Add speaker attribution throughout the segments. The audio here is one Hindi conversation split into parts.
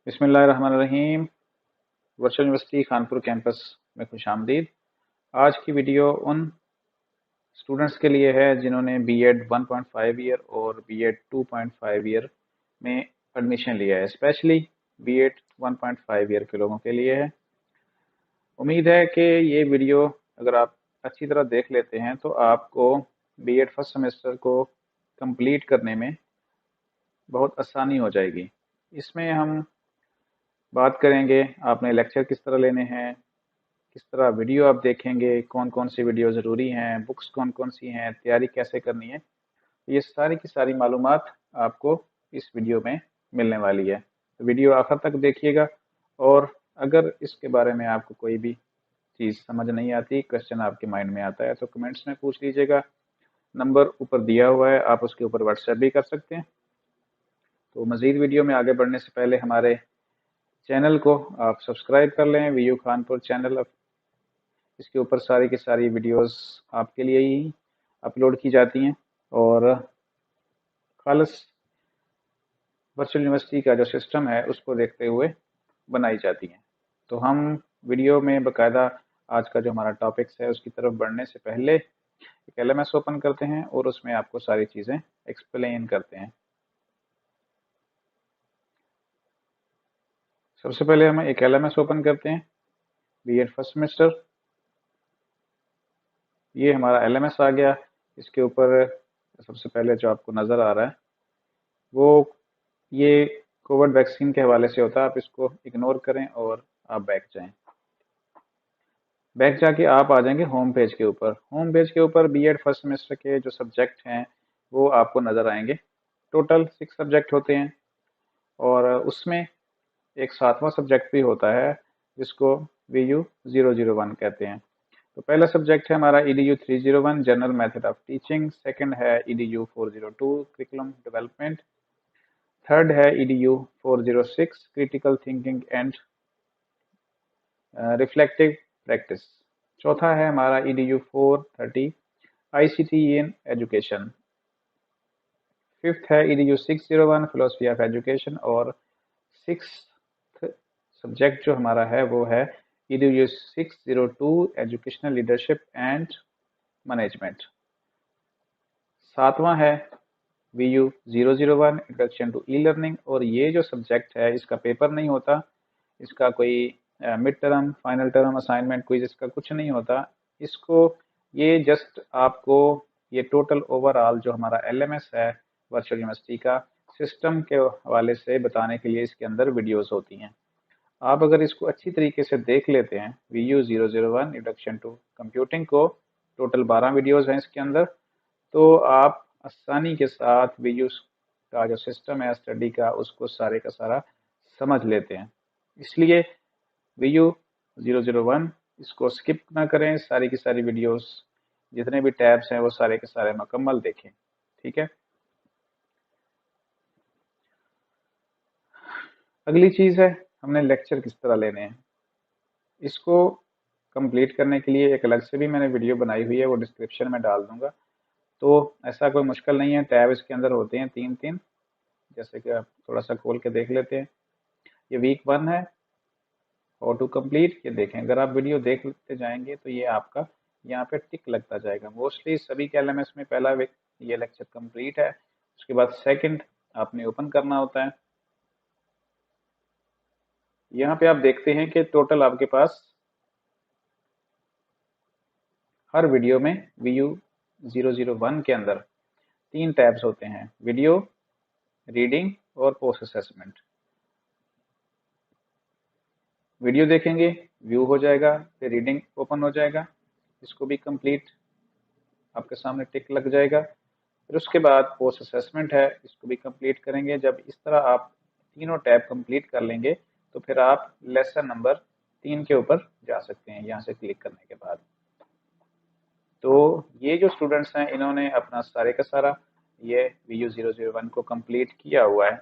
Speaker 1: बिस्मिल्लाहिर्रहमानिर्रहीम। वर्चुअल यूनिवर्सिटी कानपुर कैंपस में खुशामदीद। आज की वीडियो उन स्टूडेंट्स के लिए है जिन्होंने बीएड 1.5 ईयर और बीएड 2.5 ईयर में एडमिशन लिया है। स्पेशली बीएड 1.5 ईयर के लोगों के लिए है। उम्मीद है कि ये वीडियो अगर आप अच्छी तरह देख लेते हैं तो आपको बीएड फर्स्ट सेमेस्टर को कंप्लीट करने में बहुत आसानी हो जाएगी। इसमें हम बात करेंगे आपने लेक्चर किस तरह लेने हैं, किस तरह वीडियो आप देखेंगे, कौन कौन सी वीडियो ज़रूरी हैं, बुक्स कौन कौन सी हैं, तैयारी कैसे करनी है। ये सारी की सारी मालूमात आपको इस वीडियो में मिलने वाली है। तो वीडियो आखिर तक देखिएगा और अगर इसके बारे में आपको कोई भी चीज़ समझ नहीं आती, क्वेश्चन आपके माइंड में आता है तो कमेंट्स में पूछ लीजिएगा। नंबर ऊपर दिया हुआ है, आप उसके ऊपर व्हाट्सएप भी कर सकते हैं। तो मज़ीद वीडियो में आगे बढ़ने से पहले हमारे चैनल को आप सब्सक्राइब कर लें, वीयू खानपुर चैनल। इसके ऊपर सारी की सारी वीडियोस आपके लिए ही अपलोड की जाती हैं और खालिस वर्चुअल यूनिवर्सिटी का जो सिस्टम है उसको देखते हुए बनाई जाती हैं। तो हम वीडियो में बाकायदा आज का जो हमारा टॉपिक्स है उसकी तरफ बढ़ने से पहले एक एलएमएस ओपन करते हैं और उसमें आपको सारी चीज़ें एक्सप्लेन करते हैं। सबसे पहले हम एक एलएमएस ओपन करते हैं, बीएड फर्स्ट सेमेस्टर। ये हमारा एलएमएस आ गया। इसके ऊपर सबसे पहले जो आपको नज़र आ रहा है वो ये कोविड वैक्सीन के हवाले से होता है। आप इसको इग्नोर करें और आप बैक जाएं। बैक जाके आप आ जाएंगे होम पेज के ऊपर। होम पेज के ऊपर बीएड फर्स्ट सेमेस्टर के जो सब्जेक्ट हैं वो आपको नज़र आएंगे। टोटल 6 सब्जेक्ट होते हैं और उसमें एक 7वां सब्जेक्ट भी होता है जिसको VU 001 कहते हैं। तो पहला सब्जेक्ट है हमारा EDU 301 general method of teaching. Second है EDU 402 करिकुलम डेवलपमेंट। थर्ड है EDU 406 critical thinking and reflective practice. चौथा है हमारा EDU 430 ICT in education. Fifth है EDU 601 फिलोसफी ऑफ एजुकेशन और सिक्स्थ सब्जेक्ट जो हमारा है वो है EDU 602 educational leadership and management. सातवां है VU 001 introduction to e learning. और ये जो सब्जेक्ट है इसका पेपर नहीं होता, इसका कोई mid term, final term, assignment, quiz इसका कुछ नहीं होता। इसको ये जस्ट आपको ये टोटल ओवरऑल जो हमारा एलएमएस है वर्चुअल यूनिवर्सिटी का सिस्टम के हवाले से बताने के लिए इसके अंदर वीडियोस होती हैं। आप अगर इसको अच्छी तरीके से देख लेते हैं VU 001 इंट्रोडक्शन टू कंप्यूटिंग को, टोटल 12 वीडियोस हैं इसके अंदर, तो आप आसानी के साथ VU का जो सिस्टम है स्टडी का उसको सारे का सारा समझ लेते हैं। इसलिए VU 001 इसको स्किप ना करें, सारी की सारी वीडियोस जितने भी टैब्स हैं वो सारे के सारे मुकम्मल देखें। ठीक है। अगली चीज़ है हमने लेक्चर किस तरह लेने हैं। इसको कंप्लीट करने के लिए एक अलग से भी मैंने वीडियो बनाई हुई है, वो डिस्क्रिप्शन में डाल दूंगा। तो ऐसा कोई मुश्किल नहीं है, टैब इसके अंदर होते हैं 3-3, जैसे कि आप थोड़ा सा खोल के देख लेते हैं। ये वीक 1 है और टू कंप्लीट, ये देखें। अगर आप वीडियो देखते जाएंगे तो ये आपका यहाँ पे टिक लगता जाएगा। मोस्टली सभी के एलएमएस में पहला ये लेक्चर कंप्लीट है, उसके बाद सेकंड आपने ओपन करना होता है। यहाँ पे आप देखते हैं कि टोटल आपके पास हर वीडियो में VU 001 के अंदर 3 टैब्स होते हैं, वीडियो, रीडिंग और पोस्ट असेसमेंट। वीडियो देखेंगे, व्यू हो जाएगा, फिर रीडिंग ओपन हो जाएगा, इसको भी कंप्लीट आपके सामने टिक लग जाएगा। फिर उसके बाद पोस्ट असेसमेंट है, इसको भी कंप्लीट करेंगे। जब इस तरह आप तीनों टैब कंप्लीट कर लेंगे तो फिर आप लेसन नंबर 3 के ऊपर जा सकते हैं यहाँ से क्लिक करने के बाद। तो ये जो स्टूडेंट्स हैं इन्होंने अपना सारे का सारा ये VU 001 को कंप्लीट किया हुआ है।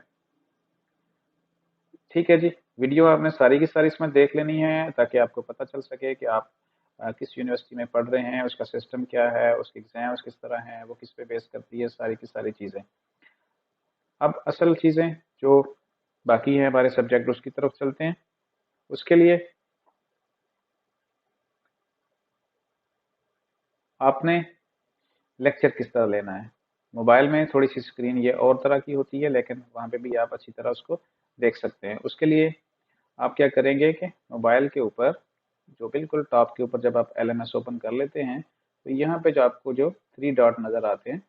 Speaker 1: ठीक है जी, वीडियो आपने सारी की सारी इसमें देख लेनी है ताकि आपको पता चल सके कि आप किस यूनिवर्सिटी में पढ़ रहे हैं, उसका सिस्टम क्या है, उसके एग्जाम्स किस तरह हैं, वो किस पे बेस करती है, सारी की सारी चीज़ें। अब असल चीज़ें जो बाकी है हमारे सब्जेक्ट, उसकी तरफ चलते हैं। उसके लिए आपने लेक्चर किस तरह लेना है। मोबाइल में थोड़ी सी स्क्रीन ये और तरह की होती है, लेकिन वहाँ पे भी आप अच्छी तरह उसको देख सकते हैं। उसके लिए आप क्या करेंगे कि मोबाइल के ऊपर जो बिल्कुल टॉप के ऊपर जब आप LMS ओपन कर लेते हैं, तो यहाँ पे जो आपको जो 3 डॉट नज़र आते हैं,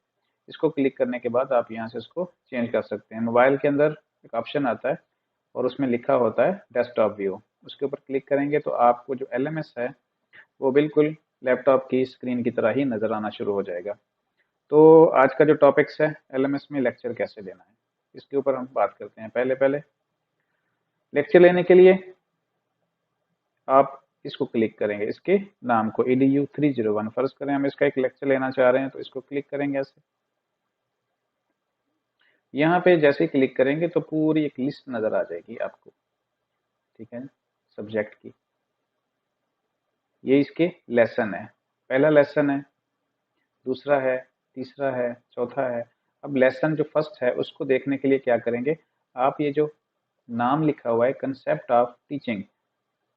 Speaker 1: इसको क्लिक करने के बाद आप यहाँ से इसको चेंज कर सकते हैं। मोबाइल के अंदर एक ऑप्शन आता है और उसमें लिखा होता है डेस्कटॉप व्यू। उसके ऊपर क्लिक करेंगे तो आपको जो LMS है वो बिल्कुल लैपटॉप की स्क्रीन की तरह ही नज़र आना शुरू हो जाएगा। तो आज का जो टॉपिक्स है LMS में लेक्चर कैसे लेना है, इसके ऊपर हम बात करते हैं। पहले पहले लेक्चर लेने के लिए आप इसको क्लिक करेंगे, इसके नाम को edu 301। फर्ज करें हम इसका एक लेक्चर लेना चाह रहे हैं, तो इसको क्लिक करेंगे ऐसे। यहाँ पे जैसे ही क्लिक करेंगे तो पूरी एक लिस्ट नजर आ जाएगी आपको, ठीक है, सब्जेक्ट की। ये इसके लेसन है, पहला लेसन है, दूसरा है, तीसरा है, चौथा है। अब लेसन जो फर्स्ट है उसको देखने के लिए क्या करेंगे, आप ये जो नाम लिखा हुआ है कंसेप्ट ऑफ टीचिंग,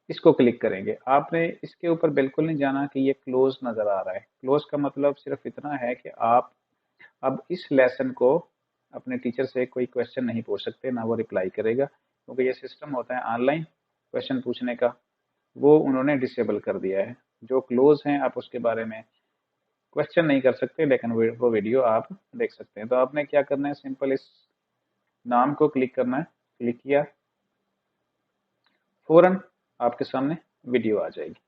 Speaker 1: इसको क्लिक करेंगे। आपने इसके ऊपर बिल्कुल नहीं जाना कि ये क्लोज नजर आ रहा है। क्लोज का मतलब सिर्फ इतना है कि आप अब इस लेसन को अपने टीचर से कोई क्वेश्चन नहीं पूछ सकते, ना वो रिप्लाई करेगा, क्योंकि ये सिस्टम होता है ऑनलाइन क्वेश्चन पूछने का, वो उन्होंने डिसेबल कर दिया है। जो क्लोज हैं आप उसके बारे में क्वेश्चन नहीं कर सकते, लेकिन वो वीडियो आप देख सकते हैं। तो आपने क्या करना है, सिंपल इस नाम को क्लिक करना है। क्लिक किया, फौरन आपके सामने वीडियो आ जाएगी।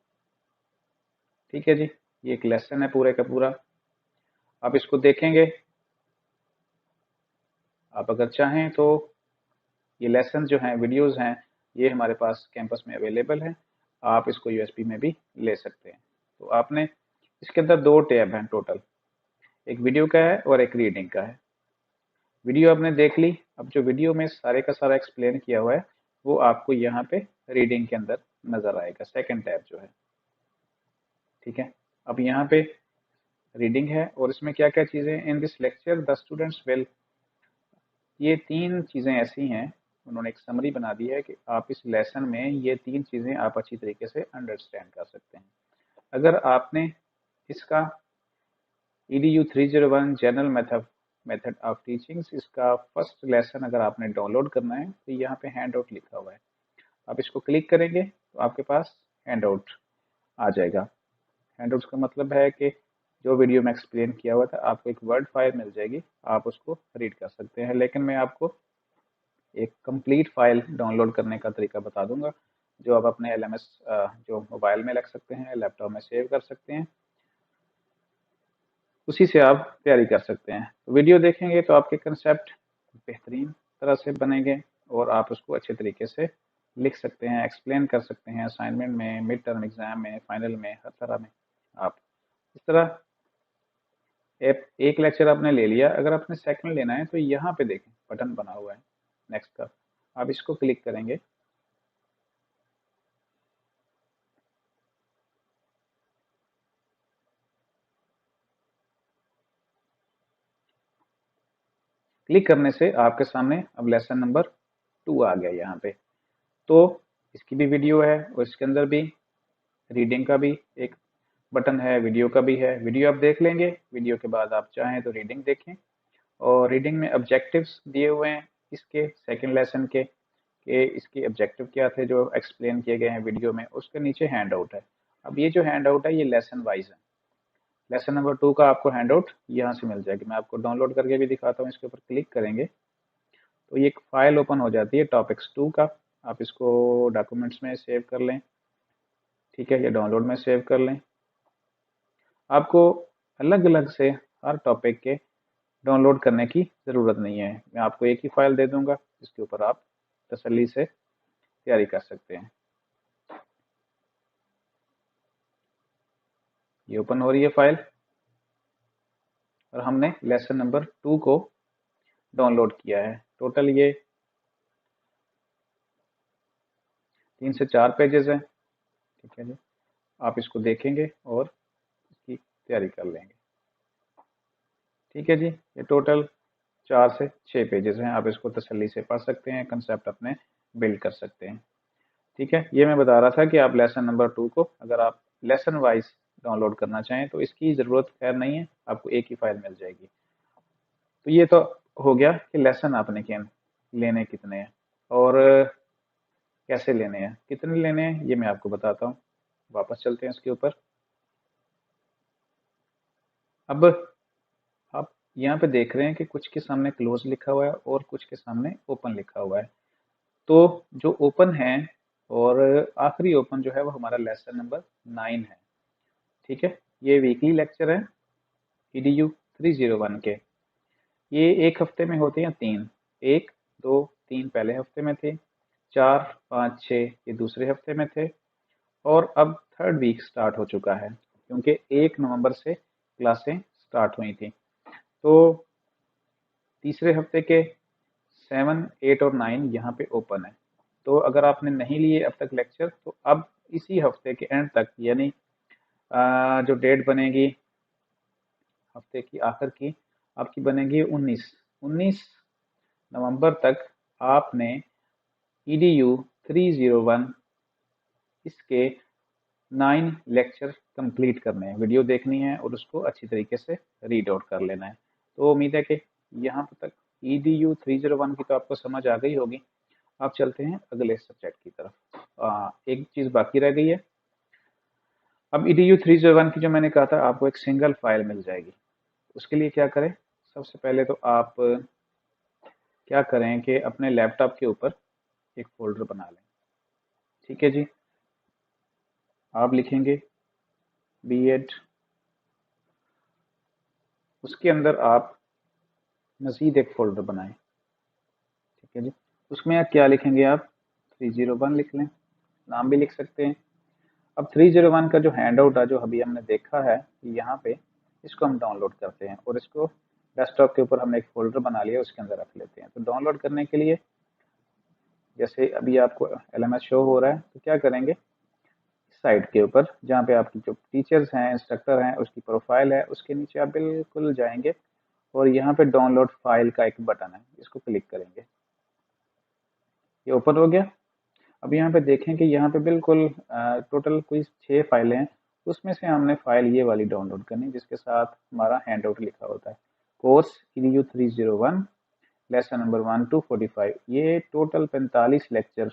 Speaker 1: ठीक है जी, ये एक लेसन है पूरे का पूरा, आप इसको देखेंगे। आप अगर चाहें तो ये लेसन जो हैं, वीडियोस हैं, ये हमारे पास कैंपस में अवेलेबल है। आप इसको यूएसबी में भी ले सकते हैं। तो आपने इसके अंदर 2 टैब हैं टोटल, एक वीडियो का है और एक रीडिंग का है। वीडियो आपने देख ली, अब जो वीडियो में सारे का सारा एक्सप्लेन किया हुआ है वो आपको यहाँ पे रीडिंग के अंदर नजर आएगा, सेकंड टैब जो है। ठीक है, अब यहाँ पे रीडिंग है और इसमें क्या क्या चीजें, in this lecture the students will, ये 3 चीजें ऐसी हैं, उन्होंने एक समरी बना दी है कि आप इस लेसन में ये 3 चीजें आप अच्छी तरीके से अंडरस्टैंड कर सकते हैं। अगर आपने इसका edu 301 general method of teachings, इसका फर्स्ट लेसन अगर आपने डाउनलोड करना है तो यहाँ पे हैंड आउट लिखा हुआ है, आप इसको क्लिक करेंगे तो आपके पास हैंड आउट आ जाएगा। हैंड आउट्स का मतलब है कि जो वीडियो में एक्सप्लेन किया हुआ था आपको एक वर्ड फाइल मिल जाएगी, आप उसको रीड कर सकते हैं। लेकिन मैं आपको एक कंप्लीट फाइल डाउनलोड करने का तरीका बता दूंगा, जो आप अपने LMS जो मोबाइल में रख सकते हैं, लैपटॉप में सेव कर सकते हैं, उसी से आप तैयारी कर सकते हैं। तो वीडियो देखेंगे तो आपके कंसेप्ट बेहतरीन तरह से बनेंगे और आप उसको अच्छे तरीके से लिख सकते हैं, एक्सप्लेन कर सकते हैं असाइनमेंट में, मिड टर्म एग्जाम में, फाइनल में, हर तरह में। आप इस तरह एक लेक्चर आपने ले लिया, अगर आपने सेकंड लेना है तो यहाँ पे देखें बटन बना हुआ है नेक्स्ट का, आप इसको क्लिक करेंगे। क्लिक करने से आपके सामने अब लेसन नंबर 2 आ गया यहाँ पे। तो इसकी भी वीडियो है और इसके अंदर भी रीडिंग का भी एक बटन है, वीडियो का भी है। वीडियो आप देख लेंगे, वीडियो के बाद आप चाहें तो रीडिंग देखें। और रीडिंग में ऑब्जेक्टिव्स दिए हुए हैं इसके सेकंड लेसन के, कि इसके ऑब्जेक्टिव क्या थे जो एक्सप्लेन किए गए हैं वीडियो में। उसके नीचे हैंड आउट है। अब ये जो हैंड आउट है ये लेसन वाइज है। लेसन नंबर 2 का आपको हैंड आउट यहाँ से मिल जाएगी, मैं आपको डाउनलोड करके भी दिखाता हूँ। इसके ऊपर क्लिक करेंगे तो ये एक फाइल ओपन हो जाती है टॉपिक्स 2 का, आप इसको डॉक्यूमेंट्स में सेव कर लें। ठीक है, ये डाउनलोड में सेव कर लें। आपको अलग अलग से हर टॉपिक के डाउनलोड करने की ज़रूरत नहीं है, मैं आपको एक ही फाइल दे दूंगा जिसके ऊपर आप तसल्ली से तैयारी कर सकते हैं। ये ओपन हो रही है फाइल और हमने लेसन नंबर 2 को डाउनलोड किया है। टोटल ये 3 से 4 पेजेस हैं। ठीक है जी, आप इसको देखेंगे और इसकी तैयारी कर लेंगे। ठीक है जी, ये टोटल 4 से 6 पेजेस हैं, आप इसको तसल्ली से पढ़ सकते हैं, कंसेप्ट अपने बिल्ड कर सकते हैं। ठीक है, ये मैं बता रहा था कि आप लेसन नंबर 2 को अगर आप लेसन वाइज डाउनलोड करना चाहें तो इसकी ज़रूरत खैर नहीं है, आपको एक ही फाइल मिल जाएगी। तो ये तो हो गया कि लेसन आपने क्या लेने कितने हैं और कैसे लेने हैं, कितने लेने हैं ये मैं आपको बताता हूँ। वापस चलते हैं इसके ऊपर। अब आप यहाँ पे देख रहे हैं कि कुछ के सामने क्लोज लिखा हुआ है और कुछ के सामने ओपन लिखा हुआ है। तो जो ओपन है और आखिरी ओपन जो है वो हमारा लेसन नंबर 9 है। ठीक है, ये वीकली लेक्चर है EDU 301 के। ये एक हफ्ते में होते हैं 3, 1, 2, 3 पहले हफ्ते में थे, 4, 5, 6 ये दूसरे हफ्ते में थे और अब थर्ड वीक स्टार्ट हो चुका है क्योंकि 1 नवंबर से क्लासें स्टार्ट हुई थी। तो तीसरे हफ्ते के 7, 8 और 9 यहाँ पे ओपन है। तो अगर आपने नहीं लिए अब तक लेक्चर तो अब इसी हफ्ते के एंड तक यानी जो डेट बनेगी हफ्ते की आखिर की आपकी बनेगी 19 नवंबर तक आपने EDU 301 इसके 9 लेक्चर कंप्लीट करने हैं, वीडियो देखनी है और उसको अच्छी तरीके से रीड आउट कर लेना है। तो उम्मीद है कि यहाँ तक EDU 301 की तो आपको समझ आ गई होगी। आप चलते हैं अगले सब्जेक्ट की तरफ। एक चीज़ बाकी रह गई है। अब EDU 301 की जो मैंने कहा था आपको एक सिंगल फाइल मिल जाएगी। उसके लिए क्या करें, सबसे पहले तो आप क्या करें कि अपने लैपटॉप के ऊपर एक फोल्डर बना लें। ठीक है जी, आप लिखेंगे B.Ed, उसके अंदर आप मज़ीद एक फोल्डर बनाएं। ठीक है जी, उसमें आप क्या लिखेंगे, आप 301 लिख लें, नाम भी लिख सकते हैं। अब 301 का जो हैंड आउट है जो अभी हमने देखा है यहाँ पे, इसको हम डाउनलोड करते हैं और इसको डेस्कटॉप के ऊपर हमने एक फोल्डर बना लिया, उसके अंदर रख लेते हैं। तो डाउनलोड करने के लिए जैसे अभी आपको LMS शो हो रहा है तो क्या करेंगे, साइट के ऊपर जहाँ पे आपकी जो टीचर्स हैं, इंस्ट्रक्टर हैं, उसकी प्रोफाइल है, उसके नीचे आप बिल्कुल जाएंगे और यहाँ पे डाउनलोड फाइल का एक बटन है, इसको क्लिक करेंगे। ये ओपन हो गया। अब यहाँ पे देखें कि यहाँ पे बिल्कुल टोटल कोई 6 फाइलें हैं, उसमें से हमने फाइल ये वाली डाउनलोड करनी जिसके साथ हमारा हैंड आउट लिखा होता है, course EDU 301 lesson number 1 to 45। ये टोटल 45 लेक्चर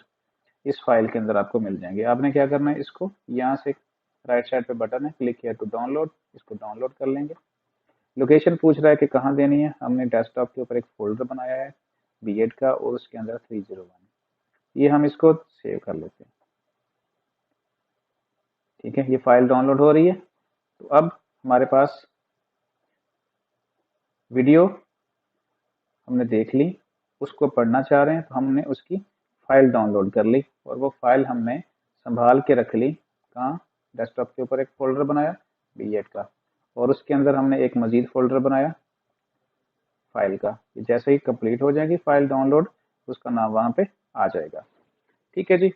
Speaker 1: इस फाइल के अंदर आपको मिल जाएंगे। आपने क्या करना है, इसको यहाँ से राइट साइड पे बटन है, क्लिक किया टू डाउनलोड, इसको डाउनलोड कर लेंगे। लोकेशन पूछ रहा है कि कहाँ देनी है, हमने डेस्कटॉप के ऊपर एक फोल्डर बनाया है B.Ed का और उसके अंदर 301, ये हम इसको सेव कर लेते हैं। ठीक है, ये फाइल डाउनलोड हो रही है। तो अब हमारे पास वीडियो हमने देख ली, उसको पढ़ना चाह रहे हैं तो हमने उसकी फाइल डाउनलोड कर ली और वो फाइल हमने संभाल के रख ली कहाँ, डेस्कटॉप के ऊपर एक फोल्डर बनाया B.Ed का और उसके अंदर हमने एक मजीद फोल्डर बनाया फाइल का। जैसे ही कंप्लीट हो जाएगी फाइल डाउनलोड, उसका नाम वहाँ पे आ जाएगा। ठीक है जी।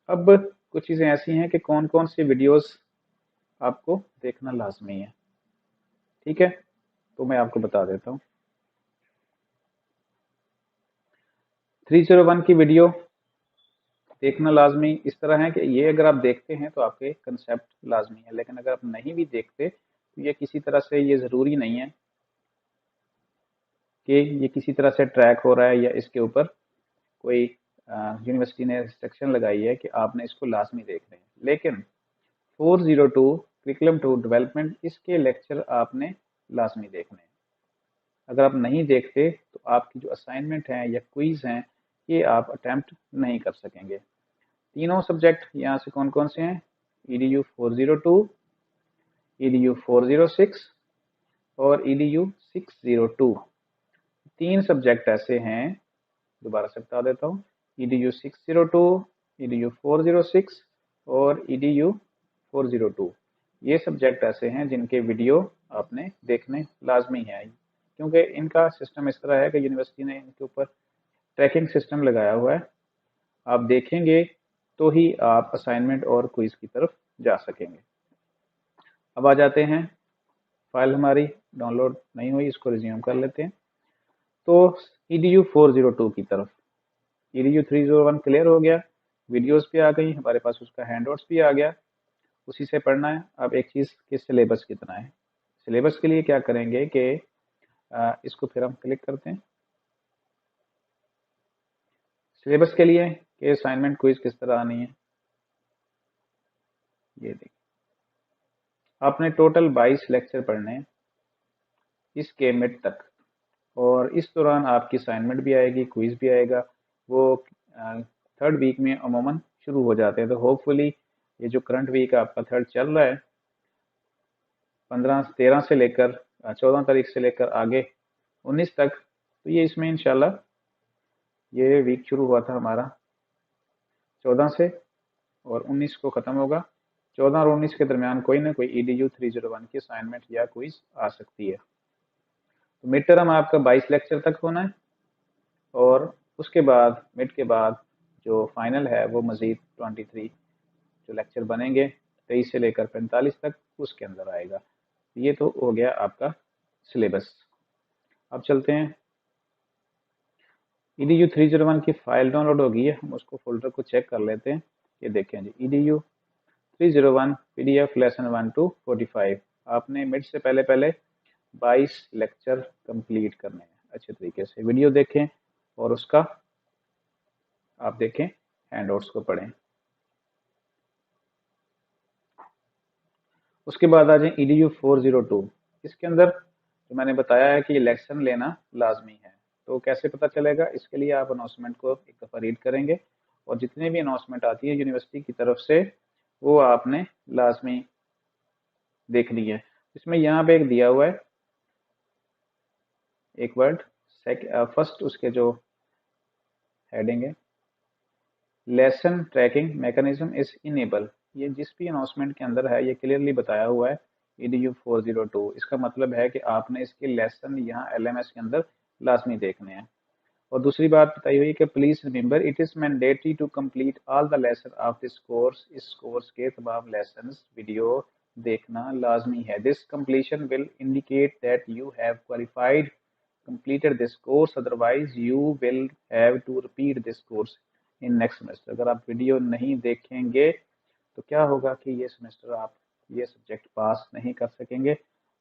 Speaker 1: अब कुछ चीज़ें ऐसी हैं कि कौन कौन सी वीडियोस आपको देखना लाजमी है। ठीक है, तो मैं आपको बता देता हूँ। 301 की वीडियो देखना लाजमी इस तरह है कि ये अगर आप देखते हैं तो आपके कंसेप्ट लाजमी है, लेकिन अगर आप नहीं भी देखते तो ये किसी तरह से ये ज़रूरी नहीं है कि ये किसी तरह से ट्रैक हो रहा है या इसके ऊपर कोई यूनिवर्सिटी ने रिस्ट्रिक्शन लगाई है कि आपने इसको लाजमी देखने हैं। लेकिन 402 करिकुलम टू डेवलपमेंट, इसके लेक्चर आपने लाजमी देखने हैं। अगर आप नहीं देखते तो आपकी जो असाइनमेंट हैं या क्विज हैं ये आप अटेम्प्ट नहीं कर सकेंगे। तीनों सब्जेक्ट यहाँ से कौन कौन से हैं, EDU 402, EDU 406 और EDU 602। 3 सब्जेक्ट ऐसे हैं, दोबारा से बता देता हूँ, EDU 602, EDU 406 और EDU 402। ये सब्जेक्ट ऐसे हैं जिनके वीडियो आपने देखने लाजमी है, क्योंकि इनका सिस्टम इस तरह है कि यूनिवर्सिटी ने इनके ऊपर ट्रैकिंग सिस्टम लगाया हुआ है। आप देखेंगे तो ही आप असाइनमेंट और क्विज की तरफ जा सकेंगे। अब आ जाते हैं फाइल हमारी डाउनलोड नहीं हुई, इसको रिज्यूम कर लेते हैं। तो EDU 402 की तरफ, EDU 301 क्लियर हो गया, वीडियोस भी आ गई हमारे पास, उसका हैंडआउट्स भी आ गया, उसी से पढ़ना है। अब एक चीज़ कि सिलेबस कितना है। सिलेबस के लिए क्या करेंगे कि इसको फिर हम क्लिक करते हैं। सिलेबस के लिए कि असाइनमेंट क्विज किस तरह आनी है, ये देखिए आपने टोटल 22 लेक्चर पढ़ने हैं इसके मिड तक, और इस दौरान आपकी असाइनमेंट भी आएगी, क्विज भी आएगा। वो थर्ड वीक में अमूमन शुरू हो जाते हैं। तो होपफुली ये जो करंट वीक आपका थर्ड चल रहा है 13 से लेकर 14 तारीख से लेकर आगे 19 तक, तो ये इसमें इंशाल्लाह ये वीक शुरू हुआ था हमारा 14 से और 19 को ख़त्म होगा। 14 और 19 के दरमियान कोई ना कोई EDU 301 की असाइनमेंट या क्विज आ सकती है। तो मिड टर्म आपका 22 लेक्चर तक होना है, और उसके बाद मिड के बाद जो फाइनल है वो मज़ीद 23 जो लेक्चर बनेंगे 23 से लेकर 45 तक, उसके अंदर आएगा। ये तो हो गया आपका सिलेबस। अब चलते हैं, EDU 301 की फाइल डाउनलोड होगी है, हम उसको फोल्डर को चेक कर लेते हैं। ये देखें जी, EDU 301 PDF लेसन 1 to 45। आपने मिड से पहले पहले 22 लेक्चर कंप्लीट करने हैं अच्छे तरीके से। वीडियो देखें और उसका आप देखें, हैंडआउट्स को पढ़ें। उसके बाद आ जाए EDU 402। इसके अंदर जो मैंने बताया है कि लेसन लेना लाजमी है, तो कैसे पता चलेगा, इसके लिए आप अनाउंसमेंट को एक दफ़ा रीड करेंगे, और जितने भी अनाउंसमेंट आती है यूनिवर्सिटी की तरफ से वो आपने लाजमी देखनी है। इसमें यहाँ पे एक दिया हुआ है एक वर्ड, फर्स्ट उसके जो हेडिंग है, lesson tracking mechanism is enable. ये जिस भी अनाउंसमेंट के अंदर है ये क्लियरली बताया हुआ है EDU 402। इसका मतलब है कि आपने इसके लेसन यहाँ LMS के अंदर लाजमी देखने हैं। और दूसरी बात बताई हुई है कि please remember it is mandatory to complete all the lesson of this course. इस कोर्स के तमाम लेसन वीडियो देखना लाजमी है। This completion will indicate that you have qualified completed this course, otherwise you will have to repeat this course in next semester। अगर आप वीडियो नहीं देखेंगे तो क्या होगा कि ये सेमेस्टर आप ये सब्जेक्ट पास नहीं कर सकेंगे,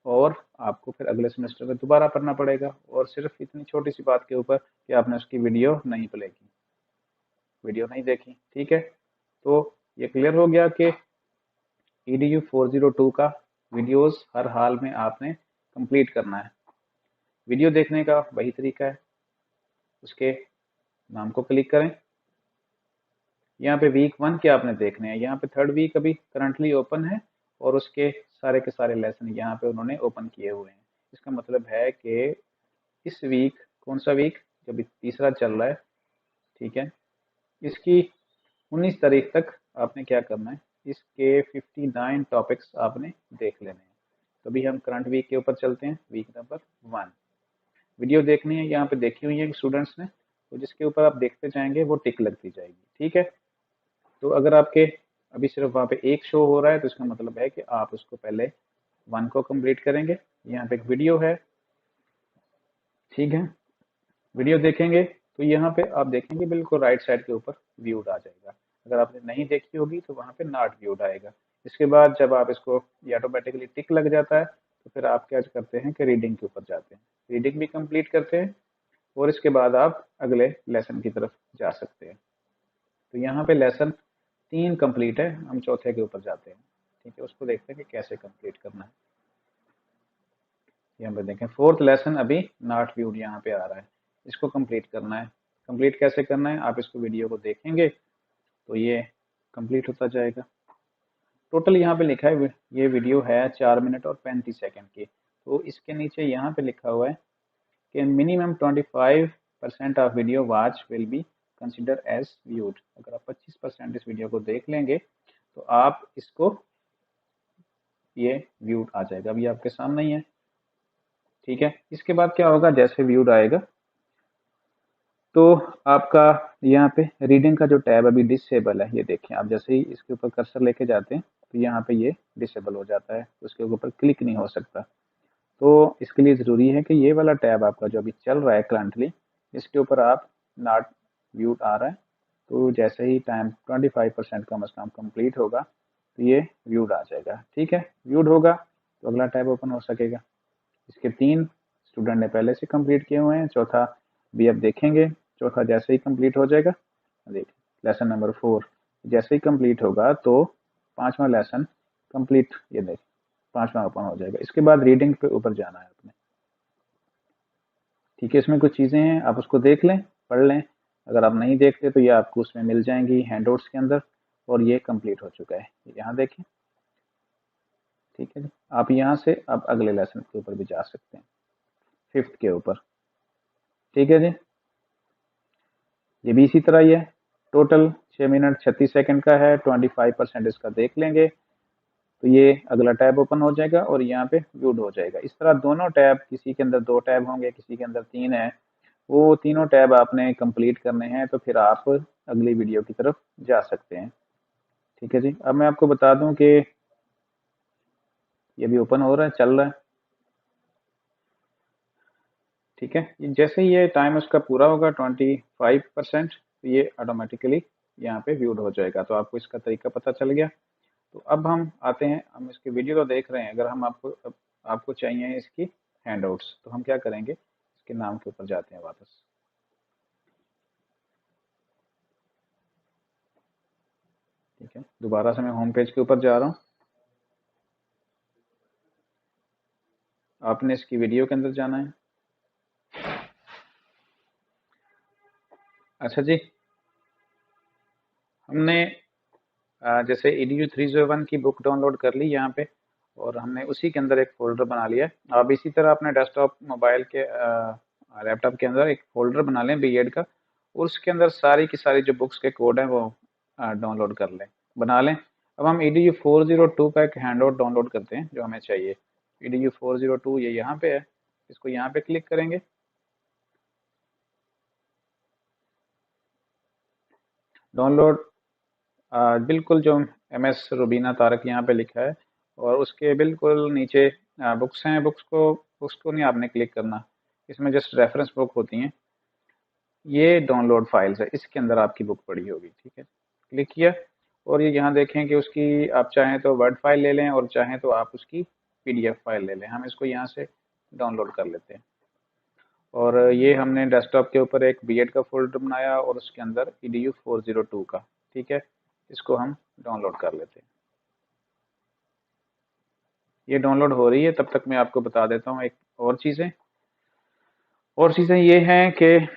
Speaker 1: और आपको फिर अगले सेमेस्टर में दोबारा पढ़ना पड़ेगा, और सिर्फ इतनी छोटी सी बात के ऊपर कि आपने उसकी वीडियो नहीं प्ले की, वीडियो नहीं देखी। ठीक है, तो ये क्लियर हो गया कि EDU 402 का वीडियोस हर हाल में आपने कंप्लीट करना है। वीडियो देखने का वही तरीका है, उसके नाम को क्लिक करें, यहाँ पे वीक 1 के आपने देखने हैं। यहाँ पे थर्ड वीक अभी करंटली ओपन है, और उसके सारे के सारे लेसन यहाँ पे उन्होंने ओपन किए हुए हैं। इसका मतलब है कि इस वीक, कौन सा वीक, जब तीसरा चल रहा है, ठीक है, इसकी 19 तारीख तक आपने क्या करना है, इसके 59 टॉपिक्स आपने देख लेने हैं। तो अभी हम करंट वीक के ऊपर चलते हैं, वीक नंबर 1। वीडियो देखनी है, यहाँ पे देखी हुई है स्टूडेंट्स ने, तो जिसके ऊपर आप देखते जाएंगे वो टिक लगती जाएगी। ठीक है, तो अगर आपके अभी सिर्फ वहाँ पे एक शो हो रहा है तो इसका मतलब है कि आप उसको पहले 1 को कंप्लीट करेंगे। यहाँ पे एक वीडियो है, ठीक है, वीडियो देखेंगे तो यहाँ पे आप देखेंगे बिल्कुल राइट साइड के ऊपर व्यूड आ जाएगा। अगर आपने नहीं देखी होगी तो वहाँ पे नॉट व्यूड आएगा। इसके बाद जब आप इसको ये ऑटोमेटिकली टिक लग जाता है तो फिर आप क्या करते हैं कि रीडिंग के ऊपर जाते हैं, रीडिंग भी कंप्लीट करते हैं, और इसके बाद आप अगले लेसन की तरफ जा सकते हैं। तो यहाँ पे लेसन 3 कंप्लीट है, हम चौथे के ऊपर जाते हैं। ठीक है, उसको देखते हैं कि कैसे कंप्लीट करना है। यहाँ पे देखें फोर्थ लेसन अभी नॉट व्यूड यहाँ पे आ रहा है, इसको कंप्लीट करना है। कंप्लीट कैसे करना है, आप इसको वीडियो को देखेंगे तो ये कंप्लीट होता जाएगा। टोटल यहाँ पे लिखा है, ये वीडियो है 4 मिनट और 35 सेकंड की। तो इसके नीचे यहाँ पे लिखा हुआ है कि minimum 25% of video watch will be consider as viewed. अगर आप 25% इस वीडियो को देख लेंगे तो आप इसको, ये व्यूड आ जाएगा। अभी आपके सामने ही है। ठीक है, इसके बाद क्या होगा, जैसे व्यूड आएगा तो आपका यहाँ पे रीडिंग का जो टैब अभी डिसेबल है, ये देखें आप, जैसे ही इसके ऊपर कर्सर लेके जाते हैं तो यहाँ पे ये डिसेबल हो जाता है, उसके ऊपर क्लिक नहीं हो सकता। तो इसके लिए ज़रूरी है कि ये वाला टैब आपका जो अभी चल रहा है करंटली, इसके ऊपर आप नॉट व्यूड आ रहा है, तो जैसे ही टाइम 25% कम से कम कंप्लीट होगा तो ये व्यूड आ जाएगा। ठीक है, व्यूड होगा तो अगला टैब ओपन हो सकेगा। इसके 3 स्टूडेंट ने पहले से कंप्लीट किए हुए हैं, चौथा भी अब देखेंगे। चौथा जैसे ही कंप्लीट हो जाएगा, देखिए लेसन नंबर 4 जैसे ही कंप्लीट होगा तो 5वां लेसन कंप्लीट, ये देखिए 5वां ओपन हो जाएगा। इसके बाद रीडिंग पे ऊपर जाना है आपने। ठीक है, इसमें कुछ चीज़ें हैं, आप उसको देख लें, पढ़ लें। अगर आप नहीं देखते तो ये आपको उसमें मिल जाएंगी हैंडआउट्स के अंदर, और ये कंप्लीट हो चुका है, यहाँ देखें। ठीक है जी, आप यहाँ से अब अगले लेसन के ऊपर भी जा सकते हैं, 5th के ऊपर। ठीक है जी, ये भी इसी तरह ही है। टोटल 6 मिनट 36 सेकंड का है, 25% इसका देख लेंगे तो ये अगला टैब ओपन हो जाएगा और यहाँ पे व्यूड हो जाएगा। इस तरह दोनों टैब, किसी के अंदर 2 टैब होंगे, किसी के अंदर 3 है, वो तीनों टैब आपने कंप्लीट करने हैं, तो फिर आप अगली वीडियो की तरफ जा सकते हैं। ठीक है जी, अब मैं आपको बता दूं कि ये भी ओपन हो रहा है, चल रहा है। ठीक है, जैसे ही ये टाइम उसका पूरा होगा 25%, तो ये ऑटोमेटिकली यहाँ पे व्यूड हो जाएगा। तो आपको इसका तरीका पता चल गया। तो अब हम आते हैं, हम इसकी वीडियो तो देख रहे हैं, अगर हम आपको चाहिए इसकी हैंडआउट्स, तो हम क्या करेंगे, इसके नाम के ऊपर जाते हैं वापस। ठीक है, दोबारा से मैं होम पेज के ऊपर जा रहा हूँ। आपने इसकी वीडियो के अंदर जाना है। अच्छा जी, हमने जैसे edu 301 की बुक डाउनलोड कर ली यहाँ पे, और हमने उसी के अंदर एक फोल्डर बना लिया है। आप इसी तरह अपने डेस्कटॉप, मोबाइल के, लैपटॉप के अंदर एक फोल्डर बना लें बीएड का, और उसके अंदर सारी की सारी जो बुक्स के कोड हैं वो डाउनलोड कर लें, बना लें। अब हम edu 402 का एक हैंडआउट डाउनलोड करते हैं जो हमें चाहिए। edu 402 ये यहाँ पे है, इसको यहाँ पे क्लिक करेंगे। डाउनलोड बिल्कुल जो MS रुबीना तारक यहाँ पे लिखा है, और उसके बिल्कुल नीचे बुक्स हैं। बुक्स को नहीं आपने क्लिक करना, इसमें जस्ट रेफरेंस बुक होती हैं। ये डाउनलोड फाइल्स है, इसके अंदर आपकी बुक पड़ी होगी। ठीक है, क्लिक किया, और ये यहाँ देखें कि उसकी आप चाहें तो वर्ड फाइल ले लें, और चाहें तो आप उसकी PDF फाइल ले लें। हम इसको यहाँ से डाउनलोड कर लेते हैं, और ये हमने डेस्कटॉप के ऊपर एक बीएड का फोल्डर बनाया, और उसके अंदर edu 402 का। ठीक है, इसको हम डाउनलोड कर लेते हैं। ये डाउनलोड हो रही है, तब तक मैं आपको बता देता हूँ एक और चीज़ें ये हैं कि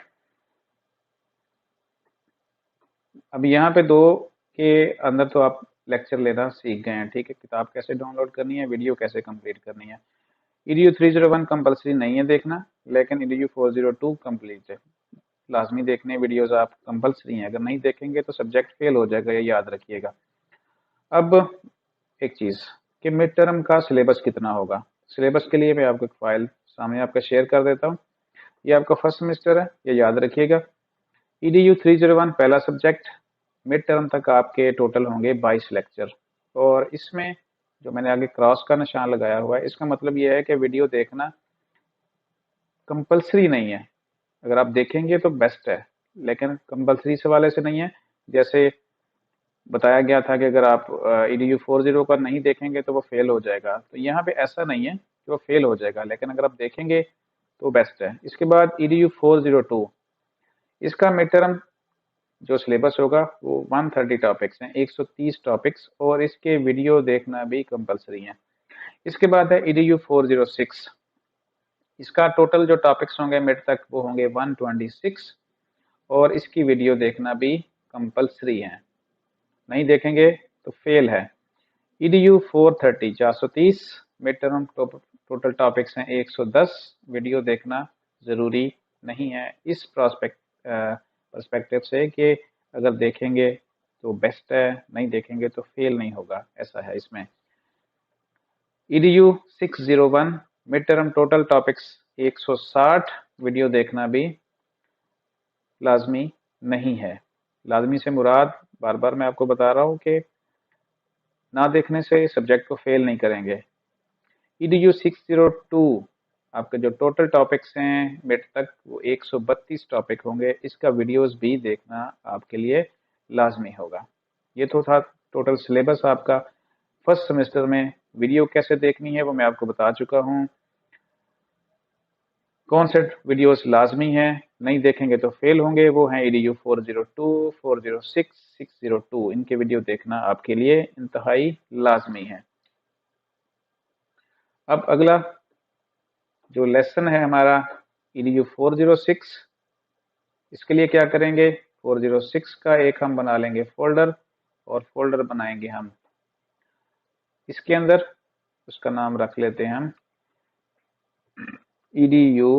Speaker 1: अब यहाँ पे 2 के अंदर तो आप लेक्चर लेना सीख गए हैं। ठीक है, किताब कैसे डाउनलोड करनी है, वीडियो कैसे कंप्लीट करनी है। edu 301 कंपलसरी नहीं है देखना, लेकिन edu 402 कंप्लीट है, लाजमी देखने वीडियोस आप, कंपलसरी हैं। अगर नहीं देखेंगे तो सब्जेक्ट फेल हो जाएगा, ये याद रखिएगा। अब एक चीज़ कि मिड टर्म का सिलेबस कितना होगा। सिलेबस के लिए मैं आपको एक फाइल सामने आपका शेयर कर देता हूँ। ये आपका फर्स्ट सेमेस्टर है, ये याद रखिएगा। edu 301 पहला सब्जेक्ट, मिड टर्म तक आपके टोटल होंगे 22 लेक्चर, और इसमें जो मैंने आगे क्रॉस का निशान लगाया हुआ है, इसका मतलब ये है कि वीडियो देखना कंपलसरी नहीं है। अगर आप देखेंगे तो बेस्ट है, लेकिन कंपलसरी से वाले से नहीं है। जैसे बताया गया था कि अगर आप edu 40 का नहीं देखेंगे तो वो फेल हो जाएगा, तो यहाँ पे ऐसा नहीं है कि वो फेल हो जाएगा, लेकिन अगर आप देखेंगे तो बेस्ट है। इसके बाद edu 402, इसका मिड टर्म जो सिलेबस होगा वो 130 टॉपिक्स हैं, 130 टॉपिक्स, और इसके वीडियो देखना भी कंपलसरी है। इसके बाद है edu 406, इसका टोटल जो टॉपिक्स होंगे मिड तक वो होंगे 126, और इसकी वीडियो देखना भी कंपलसरी है, नहीं देखेंगे तो फेल है। edu 430 430, mid term total topics हैं 110, वीडियो देखना ज़रूरी नहीं है इस पर्सपेक्टिव से कि अगर देखेंगे तो बेस्ट है, नहीं देखेंगे तो फेल नहीं होगा, ऐसा है इसमें। edu 601, mid term total topics 160, video देखना भी लाजमी नहीं है। लाजमी से मुराद, बार बार मैं आपको बता रहा हूँ कि ना देखने से सब्जेक्ट को फेल नहीं करेंगे। edu 602 आपके जो टोटल टॉपिक्स हैं मिड तक वो 132 टॉपिक होंगे। इसका वीडियोस भी देखना आपके लिए लाजमी होगा। ये तो था टोटल सिलेबस आपका। फर्स्ट सेमेस्टर में वीडियो कैसे देखनी है वो मैं आपको बता चुका हूँ। कौन से वीडियोस लाजमी हैं, नहीं देखेंगे तो फेल होंगे, वो हैं EDU 402, 406, 602। इनके वीडियो देखना आपके लिए इंतहाई लाजमी है। अब अगला जो लेसन है हमारा EDU 406, इसके लिए क्या करेंगे, 406 का एक हम बना लेंगे फोल्डर, और फोल्डर बनाएंगे हम इसके अंदर, उसका नाम रख लेते हैं हम EDU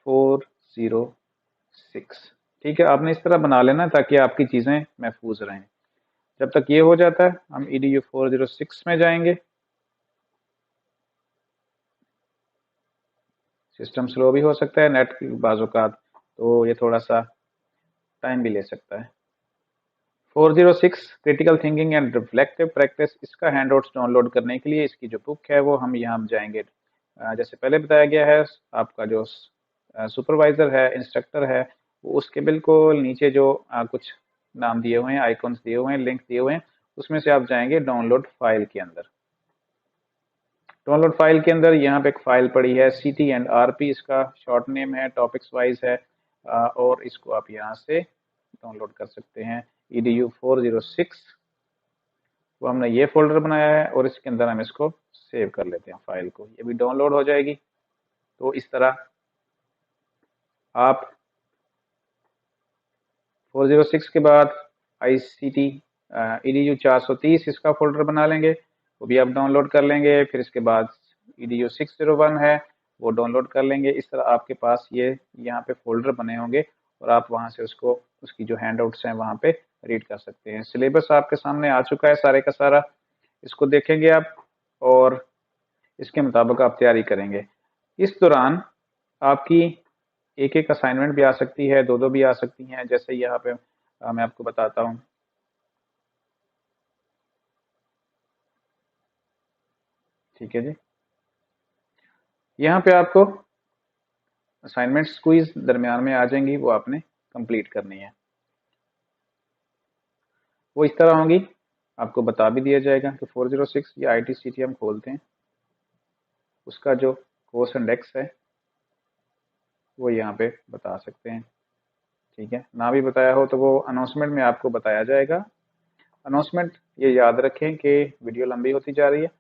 Speaker 1: 406। ठीक है, आपने इस तरह बना लेना ताकि आपकी चीजें महफूज रहें। जब तक ये हो जाता है हम EDU 406 में जाएंगे। सिस्टम स्लो भी हो सकता है, नेट की बाज़ात, तो ये थोड़ा सा टाइम भी ले सकता है। 406 critical thinking and reflective practice, इसका हैंडआउट्स डाउनलोड करने के लिए इसकी जो बुक है वो हम यहाँ जाएंगे। जैसे पहले बताया गया है, आपका जो सुपरवाइजर है, इंस्ट्रक्टर है, वो उसके बिल्कुल नीचे जो कुछ नाम दिए हुए हैं, आइकॉन्स दिए हुए हैं, लिंक दिए हुए हैं, उसमें से आप जाएंगे डाउनलोड फाइल के अंदर। डाउनलोड फाइल के अंदर यहाँ पे एक फाइल पड़ी है CT&RP, इसका शॉर्ट नेम है, टॉपिक्स वाइज है, और इसको आप यहाँ से डाउनलोड कर सकते हैं। EDU 406 वो हमने ये फोल्डर बनाया है, और इसके अंदर हम इसको सेव कर लेते हैं फाइल को। ये भी डाउनलोड हो जाएगी। तो इस तरह आप 406 के बाद ICT EDU 430 इसका फोल्डर बना लेंगे, वो भी आप डाउनलोड कर लेंगे। फिर इसके बाद EDU 601 है, वो डाउनलोड कर लेंगे। इस तरह आपके पास ये यहाँ पे फोल्डर बने होंगे, और आप वहाँ से उसको, उसकी जो हैंडआउट्स हैं वहाँ पे रीड कर सकते हैं। सिलेबस आपके सामने आ चुका है सारे का सारा, इसको देखेंगे आप, और इसके मुताबिक आप तैयारी करेंगे। इस दौरान आपकी एक एक असाइनमेंट भी आ सकती है, दो दो भी आ सकती हैं। जैसे यहाँ पे मैं आपको बताता हूँ। ठीक है जी, यहाँ पे आपको असाइनमेंट्स क्विज दरमियान में आ जाएंगी, वो आपने कंप्लीट करनी है। वो इस तरह होंगी, आपको बता भी दिया जाएगा कि 406 या ITCT हम खोलते हैं, उसका जो कोर्स इंडेक्स है वो यहाँ पे बता सकते हैं। ठीक है, ना भी बताया हो तो वो अनाउंसमेंट में आपको बताया जाएगा। अनाउंसमेंट ये याद रखें कि वीडियो लंबी होती जा रही है।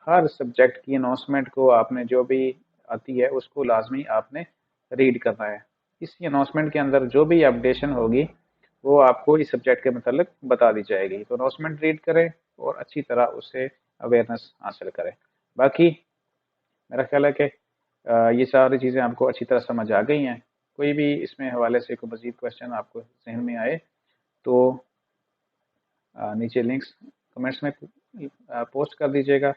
Speaker 1: हर सब्जेक्ट की अनाउंसमेंट को आपने जो भी आती है उसको लाजमी आपने रीड करना है। इसी अनाउंसमेंट के अंदर जो भी अपडेशन होगी वो आपको इस सब्जेक्ट के मतलब बता दी जाएगी। तो अनाउंसमेंट रीड करें और अच्छी तरह उससे अवेयरनेस हासिल करें। बाकी मेरा ख्याल है कि ये सारी चीज़ें आपको अच्छी तरह समझ आ गई हैं। कोई भी इसमें हवाले से कोई मज़ीद क्वेश्चन आपको जहन में आए तो नीचे लिंक्स कमेंट्स में पोस्ट कर दीजिएगा।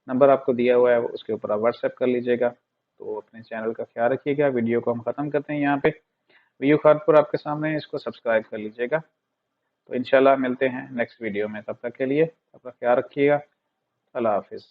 Speaker 1: नंबर आपको दिया हुआ है, उसके ऊपर आप व्हाट्सएप कर लीजिएगा। तो अपने चैनल का ख्याल रखिएगा। वीडियो को हम ख़त्म करते हैं यहाँ पे। वीडियो खानपुर आपके सामने है, इसको सब्सक्राइब कर लीजिएगा। तो इंशाल्लाह मिलते हैं नेक्स्ट वीडियो में, तब तक के लिए अपना ख्याल रखिएगा। अल्लाह हाफिज़।